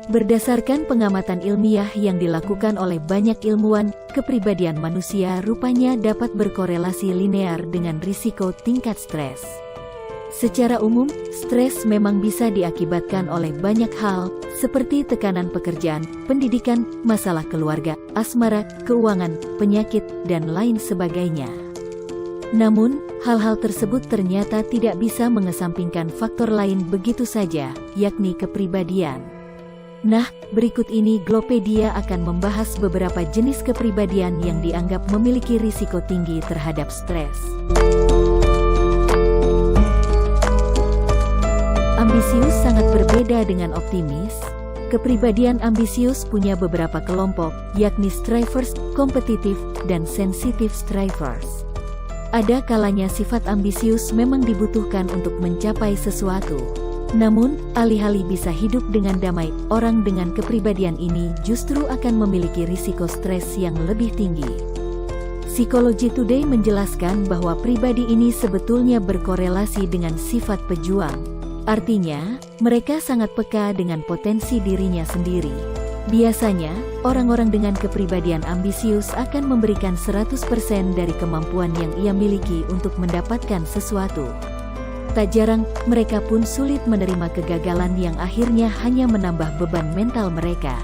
Berdasarkan pengamatan ilmiah yang dilakukan oleh banyak ilmuwan, kepribadian manusia rupanya dapat berkorelasi linear dengan risiko tingkat stres. Secara umum, stres memang bisa diakibatkan oleh banyak hal, seperti tekanan pekerjaan, pendidikan, masalah keluarga, asmara, keuangan, penyakit, dan lain sebagainya. Namun, hal-hal tersebut ternyata tidak bisa mengesampingkan faktor lain begitu saja, yakni kepribadian. Nah, berikut ini Glopedia akan membahas beberapa jenis kepribadian yang dianggap memiliki risiko tinggi terhadap stres. Ambisius sangat berbeda dengan optimis. Kepribadian ambisius punya beberapa kelompok, yakni strivers, kompetitif, dan sensitive strivers. Ada kalanya sifat ambisius memang dibutuhkan untuk mencapai sesuatu. Namun, alih-alih bisa hidup dengan damai, orang dengan kepribadian ini justru akan memiliki risiko stres yang lebih tinggi. Psychology Today menjelaskan bahwa pribadi ini sebetulnya berkorelasi dengan sifat pejuang. Artinya, mereka sangat peka dengan potensi dirinya sendiri. Biasanya, orang-orang dengan kepribadian ambisius akan memberikan 100% dari kemampuan yang ia miliki untuk mendapatkan sesuatu. Tak jarang, mereka pun sulit menerima kegagalan yang akhirnya hanya menambah beban mental mereka.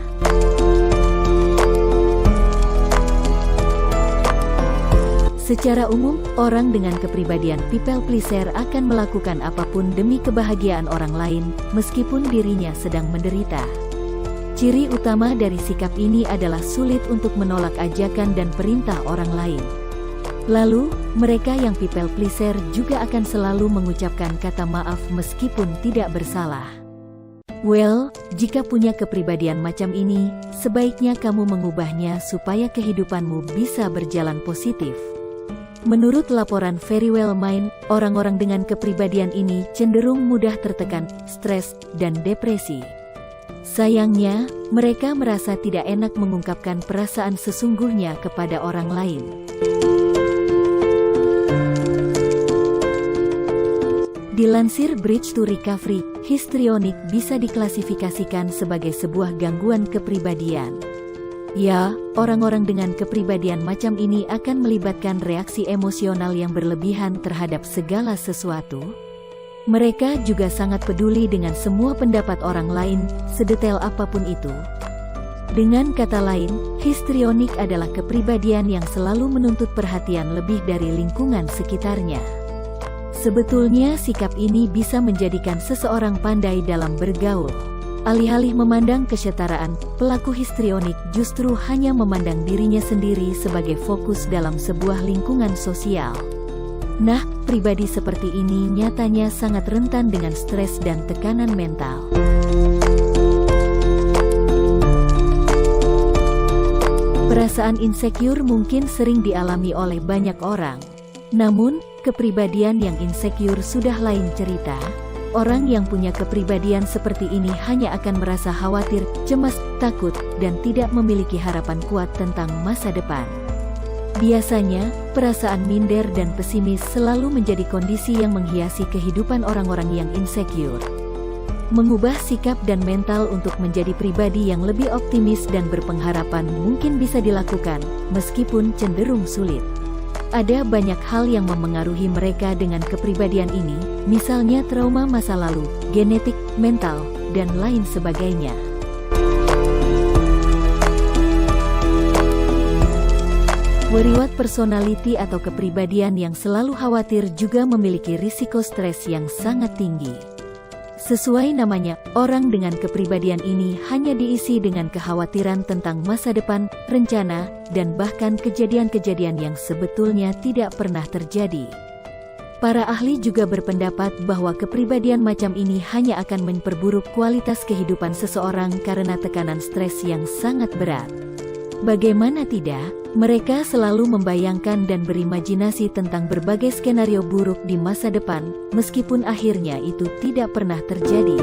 Secara umum, orang dengan kepribadian people pleaser akan melakukan apapun demi kebahagiaan orang lain, meskipun dirinya sedang menderita. Ciri utama dari sikap ini adalah sulit untuk menolak ajakan dan perintah orang lain. Lalu, mereka yang people pleaser juga akan selalu mengucapkan kata maaf meskipun tidak bersalah. Well, jika punya kepribadian macam ini, sebaiknya kamu mengubahnya supaya kehidupanmu bisa berjalan positif. Menurut laporan Verywell Mind, orang-orang dengan kepribadian ini cenderung mudah tertekan, stres, dan depresi. Sayangnya, mereka merasa tidak enak mengungkapkan perasaan sesungguhnya kepada orang lain. Dilansir Bridge to Recovery, histrionik bisa diklasifikasikan sebagai sebuah gangguan kepribadian. Ya, orang-orang dengan kepribadian macam ini akan melibatkan reaksi emosional yang berlebihan terhadap segala sesuatu. Mereka juga sangat peduli dengan semua pendapat orang lain, sedetail apapun itu. Dengan kata lain, histrionik adalah kepribadian yang selalu menuntut perhatian lebih dari lingkungan sekitarnya. Sebetulnya sikap ini bisa menjadikan seseorang pandai dalam bergaul. Alih-alih memandang kesetaraan, pelaku histrionik justru hanya memandang dirinya sendiri sebagai fokus dalam sebuah lingkungan sosial. Nah, pribadi seperti ini nyatanya sangat rentan dengan stres dan tekanan mental. Perasaan insecure mungkin sering dialami oleh banyak orang. Namun, kepribadian yang insecure sudah lain cerita. Orang yang punya kepribadian seperti ini hanya akan merasa khawatir, cemas, takut, dan tidak memiliki harapan kuat tentang masa depan. Biasanya, perasaan minder dan pesimis selalu menjadi kondisi yang menghiasi kehidupan orang-orang yang insecure. Mengubah sikap dan mental untuk menjadi pribadi yang lebih optimis dan berpengharapan mungkin bisa dilakukan, meskipun cenderung sulit. Ada banyak hal yang memengaruhi mereka dengan kepribadian ini, misalnya trauma masa lalu, genetik, mental, dan lain sebagainya. Worrywart personality atau kepribadian yang selalu khawatir juga memiliki risiko stres yang sangat tinggi. Sesuai namanya, orang dengan kepribadian ini hanya diisi dengan kekhawatiran tentang masa depan, rencana, dan bahkan kejadian-kejadian yang sebetulnya tidak pernah terjadi. Para ahli juga berpendapat bahwa kepribadian macam ini hanya akan memperburuk kualitas kehidupan seseorang karena tekanan stres yang sangat berat. Bagaimana tidak, mereka selalu membayangkan dan berimajinasi tentang berbagai skenario buruk di masa depan, meskipun akhirnya itu tidak pernah terjadi.